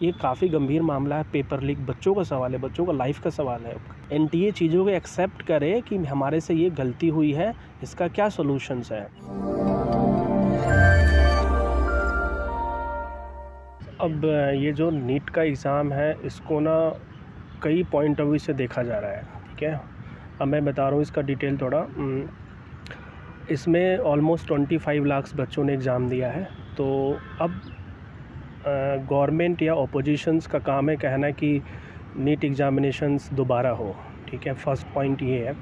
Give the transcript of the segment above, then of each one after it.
ये काफ़ी गंभीर मामला है। पेपर लीक बच्चों का सवाल है, बच्चों का लाइफ का सवाल है। एनटीए चीज़ों को एक्सेप्ट करे कि हमारे से ये गलती हुई है, इसका क्या सॉल्यूशंस है। अब ये जो नीट का एग्ज़ाम है, इसको ना कई पॉइंट ऑफ व्यू से देखा जा रहा है, ठीक है। अब मैं बता रहा हूँ इसका डिटेल थोड़ा। इसमें ऑलमोस्ट 25 लाख बच्चों ने एग्ज़ाम दिया है। तो अब गवर्नमेंट या अपोजिशंस का काम है कहना कि नीट एग्ज़ामिनेशंस दोबारा हो, ठीक है। फर्स्ट पॉइंट ये है।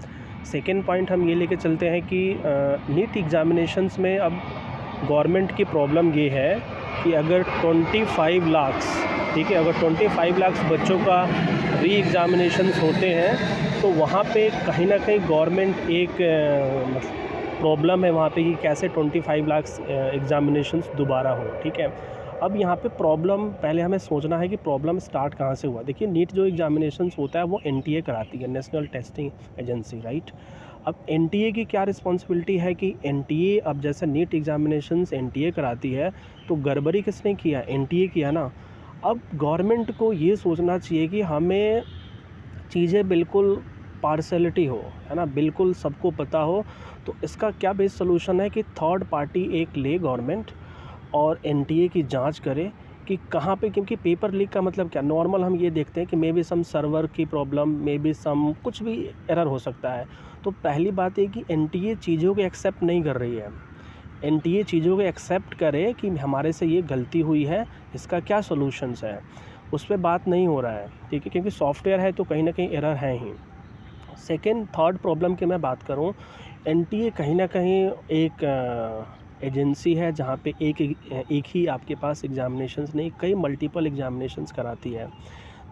सेकंड पॉइंट हम ये लेके चलते हैं कि नीट एग्ज़ामिनेशंस में अब गवर्नमेंट की प्रॉब्लम ये है कि अगर 25 लाख, ठीक है, अगर 25 लाख बच्चों का री एग्ज़ामिनेशंस होते हैं तो वहाँ पे कहीं ना कहीं गवर्नमेंट एक प्रॉब्लम है वहाँ पे कि कैसे 25 लाख एग्ज़ामिनेशंस दोबारा हो, ठीक है। अब यहाँ पे प्रॉब्लम पहले हमें सोचना है कि प्रॉब्लम स्टार्ट कहाँ से हुआ। देखिए, नीट जो एग्ज़ामिनेशंस होता है वो एनटीए कराती है, नेशनल टेस्टिंग एजेंसी, राइट। अब एनटीए की क्या रिस्पॉन्सिबिलिटी है कि एनटीए, अब जैसे नीट एग्ज़ामिनेशंस एनटीए कराती है तो गड़बड़ी किसने किया? एनटीए किया ना। अब गवर्नमेंट को ये सोचना चाहिए कि हमें चीज़ें बिल्कुल पार्शलिटी हो, है ना, बिल्कुल सबको पता हो। तो इसका क्या बेस्ट सोल्यूशन है कि थर्ड पार्टी एक ले गवर्नमेंट और एनटीए की जांच करे कि कहाँ पे, क्योंकि पेपर लीक का मतलब क्या, नॉर्मल हम ये देखते हैं कि मे बी सम सर्वर की प्रॉब्लम, मे बी सम कुछ भी एरर हो सकता है। तो पहली बात ये कि एनटीए चीज़ों को एक्सेप्ट नहीं कर रही है। एनटीए चीज़ों को एक्सेप्ट करे कि हमारे से ये गलती हुई है, इसका क्या सॉल्यूशंस है, उस पर बात नहीं हो रहा है, ठीक है, क्योंकि सॉफ्टवेयर है तो कहीं ना कहीं एरर है ही। सेकेंड थर्ड प्रॉब्लम की मैं बात करूं, एनटीए कहीं ना कहीं एक एजेंसी है जहां पे एक ही आपके पास एग्ज़ामिनेशंस नहीं, कई मल्टीपल एग्ज़ामिनेशंस कराती है।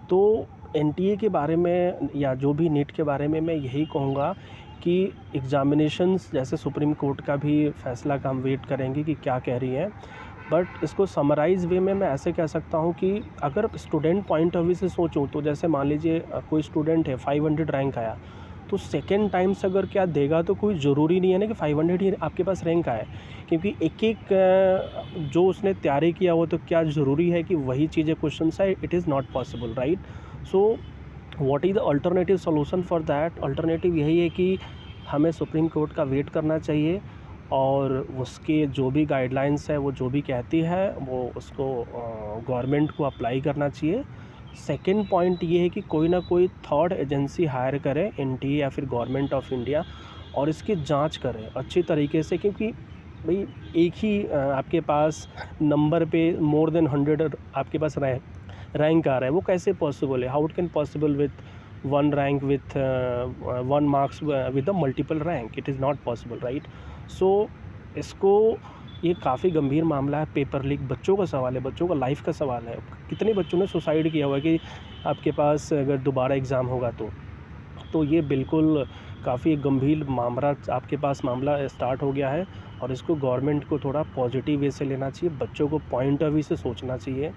तो एनटीए के बारे में या जो भी नीट के बारे में मैं यही कहूँगा कि एग्ज़ामिनेशंस, जैसे सुप्रीम कोर्ट का भी फैसला का हम वेट करेंगे कि क्या कह रही है, बट इसको समराइज़ वे में मैं ऐसे कह सकता हूँ कि अगर स्टूडेंट पॉइंट ऑफ व्यू से सोचूं तो जैसे मान लीजिए कोई स्टूडेंट है 500 रैंक आया, तो सेकेंड टाइम से अगर क्या देगा तो कोई ज़रूरी नहीं है ना कि 500 ही आपके पास रैंक आए, क्योंकि एक जो उसने तैयारी किया हो तो क्या ज़रूरी है कि वही चीज़ें क्वेश्चन आए? It is not possible, right. So what is the alternative solution for that? Alternative यही है कि हमें सुप्रीम कोर्ट का वेट करना चाहिए और उसके जो भी गाइडलाइंस है, वो जो भी कहती है वो उसको गवर्नमेंट को अप्लाई करना चाहिए। सेकंड पॉइंट ये है कि कोई ना कोई थर्ड एजेंसी हायर करे, एनटीए या फिर गवर्नमेंट ऑफ इंडिया, और इसकी जांच करे अच्छी तरीके से, क्योंकि भाई एक ही आपके पास नंबर पे मोर देन 100 आपके पास रैंक आ रहा है, वो कैसे पॉसिबल है? How it can possible with one rank with 1 marks with a multiple rank? It is not possible, right. So इसको, ये काफ़ी गंभीर मामला है। पेपर लीक बच्चों का सवाल है, बच्चों का लाइफ का सवाल है। कितने बच्चों ने सुसाइड किया हुआ है कि आपके पास अगर दोबारा एग्ज़ाम होगा तो ये बिल्कुल काफ़ी गंभीर मामला आपके पास मामला स्टार्ट हो गया है, और इसको गवर्नमेंट को थोड़ा पॉजिटिव वे से लेना चाहिए, बच्चों को पॉइंट ऑफ व्यू से सोचना चाहिए।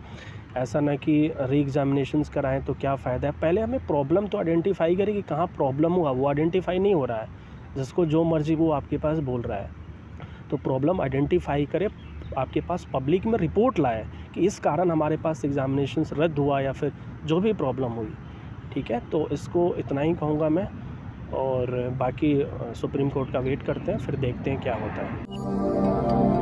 ऐसा ना कि री एग्ज़ामिनेशंस कराएं तो क्या फ़ायदा है। पहले हमें प्रॉब्लम तो आइडेंटिफाई करें कि कहाँ प्रॉब्लम हुआ, वो आइडेंटिफाई नहीं हो रहा है। जिसको जो मर्ज़ी वो आपके पास बोल रहा है। तो प्रॉब्लम आइडेंटिफाई करे, आपके पास पब्लिक में रिपोर्ट लाए कि इस कारण हमारे पास एग्ज़ामिनेशंस रद्द हुआ या फिर जो भी प्रॉब्लम हुई, ठीक है। तो इसको इतना ही कहूँगा मैं, और बाकी सुप्रीम कोर्ट का वेट करते हैं, फिर देखते हैं क्या होता है।